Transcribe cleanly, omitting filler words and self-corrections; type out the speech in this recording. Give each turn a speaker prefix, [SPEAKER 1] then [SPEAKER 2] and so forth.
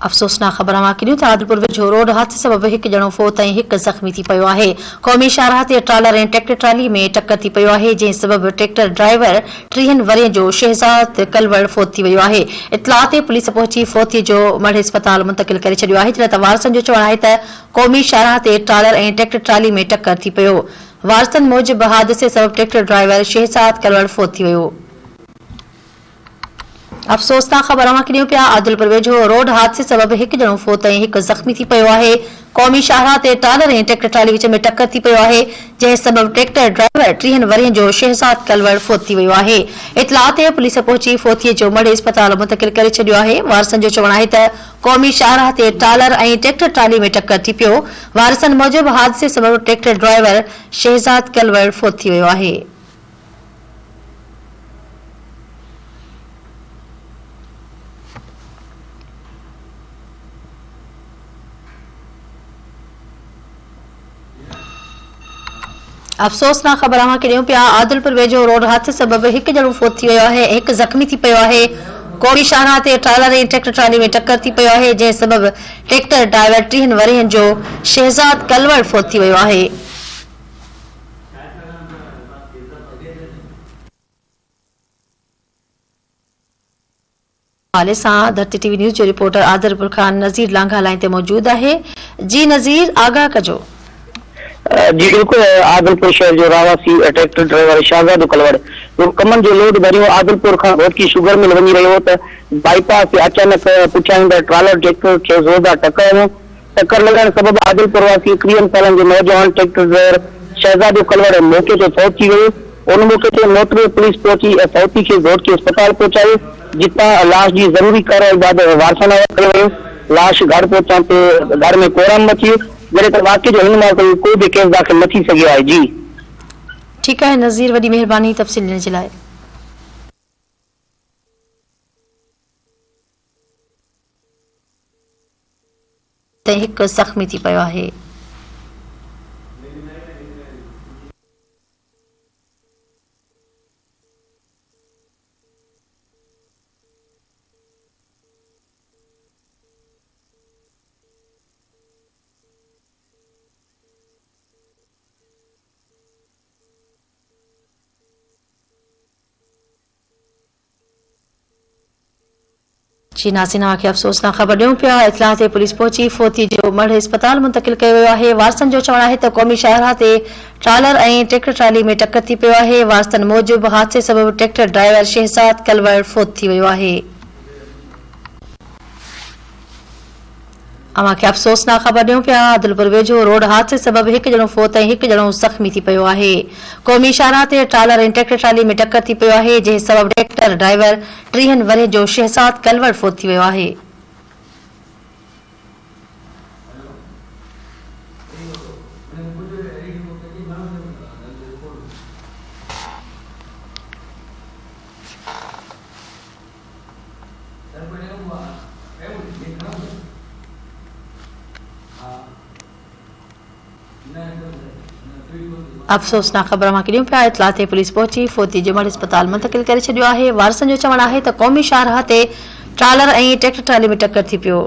[SPEAKER 1] अफ़सोसनाक ख़बर माकिरियूं त आदिपुर वेझो रोड हादसे सबब हिकु ॼणो फोत ऐं हिकु ज़ख़्मी थी पियो आहे। क़ौमी शाहराह ते ट्रालर ऐं ट्रैक्टर ट्राली में टक्कर थी पियो आहे, जंहिं सबब ट्रैक्टर ड्राइवर 30 वरियं जो शहज़ाद कलवड़ फोत थी वियो आहे। इतलाह ते पुलिस पहुची फोतीअ जो मढ़ अस्पताल मुंतक़िल करे छॾियो आहे। जॾहिं त वारसनि जो चवणु आहे त क़ौमी शाहराह ते ट्रालर ऐं ट्रैक्टर ट्राली में टक्कर थी पियो। वारसनि मूजिबि हादसे सबब ट्रैक्टर ड्राइवर शहज़ाद कलवड़ फोत थी वियो। अफ़सोसनाक ख़बर माकिरियूं पिया आदिलपुर वेझो रोड हादसे सबब हिकु ॼणो फोत ऐं हिकु ज़ख़्मी थी पियो आहे। क़ौमी शाहराह ते ट्रालर ऐं ट्रैक्टर ट्राली विच में टक्कर थी पियो आहे, जंहिं सबब ट्रैक्टर ड्राइवर 30 वरियं जो शहज़ाद कलवड़ फोत थी वियो आहे। इतलाह ते पुलिस पहुची फोतीअ जो मढ़ अस्पताल मुंतक़िल करे छॾियो आहे। वारसनि जो चवणु आहे त क़ौमी शाहराह ते ट्रालर ऐं ट्रैक्टर ट्राली में टक्कर थी पियो। वारसनि मूजिबि हादसे सबब ट्रैक्टर ड्राइवर शहज़ाद कलवड़ फोत थी वियो आहे। अफ़सोसनाक ख़बर माकिरियूं पिया आदिलपुर वेझो रोड हादसे सबब हिकु ॼणो फोत थी वियो आहे, हिकु ज़ख़्मी थी पियो आहे। क़ौमी शाहराह ते ट्रालर ऐं ट्रैक्टर ट्राली में टक्कर थी पियो आहे, जंहिं सबब ट्रैक्टर ड्राइवर 30 वरियं जो शहज़ाद कलवड़ फोत थी वियो आहे। हवाले सां धरती टीवी न्यूज़ जो रिपोर्टर आदिलपुर खान नज़ीर लांघा लाइन ते मौजूद आहे। जी नज़ीर, आगाह कजो।
[SPEAKER 2] जी बिल्कुल, आदिलपुर शहर जो रहवासी ट्रैक्टर ड्राइवर शहज़ाद कलवड़ जो कमन जो लोड भरियो आदिलपुर खां रोडकी शुगर मिल वञी रहियो त बाईपास ते अचानक पुछाईंदड़ ट्रालर ट्रैक्टर खे ज़ोरदार टक्कर लॻण सबब आदिलपुर वासी 30 सालनि जो नौजवान ट्रैक्टर ड्राइवर शहज़ाद कलवड़ मौके ते फौत थी वियो। उन मौके ते मोटवे पुलिस पहुची फौती खे रोडकी अस्पताल पहुचायो, जितां लाश जी ज़रूरी कार्रवाई बाद वारसनि हवाले कयो वियो। लाश घर पहुचण ते घर में कोहराम मची वियो, जॾहिं त वाक़े जो हिन मामले में कोई भी केस दाख़िल न थी सघियो आहे। जी
[SPEAKER 1] ठीकु आहे नज़ीर, वॾी महिरबानी तफ़सील ॾियण जे लाइ। त हिकु ज़ख़्मी थी पियो आहे। जी नाज़रीन, खे अफ़सोसनाक ख़बर ॾियूं पिया। इतलाह ते पुलिस पहुची फोती जो मढ़ अस्पताल मुंतक़िल कयो वियो आहे। वारसनि जो चवणु आहे त क़ौमी शाहराह ते ट्रालर ऐं ट्रैक्टर ट्राली में टक्कर थी पियो आहे। वारसनि मूजिबि हादसे सबब ट्रैक्टर ड्राइवर शहज़ाद कलवड़ फोत थी वियो आहे। खे अफ़सोसनाक ख़बर ॾियूं पिया आदिलपुर वेझो रोड हादसे सबब हिकु ॼणो फोत ऐं हिकु ॼणो ज़ख़्मी थी पियो आहे। क़ौमी शाहराह ते ट्रालर ऐं ट्रैक्टर ट्राली में टक्कर थी पियो आहे, जंहिं सबब ट्रैक्टर ड्राइवर 30 वरियं जो शहज़ाद कलवड़ फोत थी वियो आहे। अफ़सोसनाक ख़बर माकिरियूं पिया। इतलाह ते पुलिस पहुची फोती जो मढ़ अस्पताल मुंतक़िल करे छॾियो आहे। वारसनि जो चवणु आहे त क़ौमी शाहराह ते ट्रालर ऐं ट्रैक्टर ट्राली में टक्कर थी पियो।